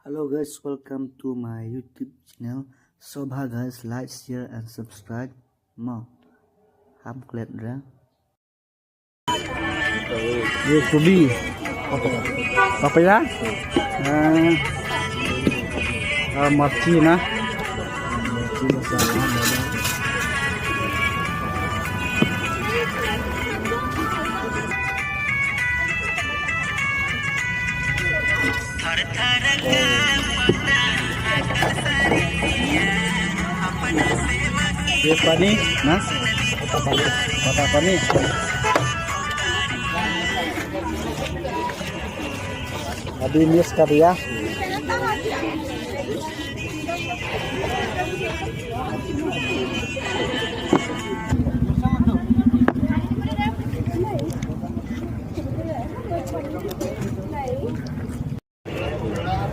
Hello guys, welcome to my YouTube channel. So guys, like, share and subscribe. Mau klik ra. Ye kubi. Apa ya? Marci na. Ye pani na. Kota pani. Abi miss ka ya.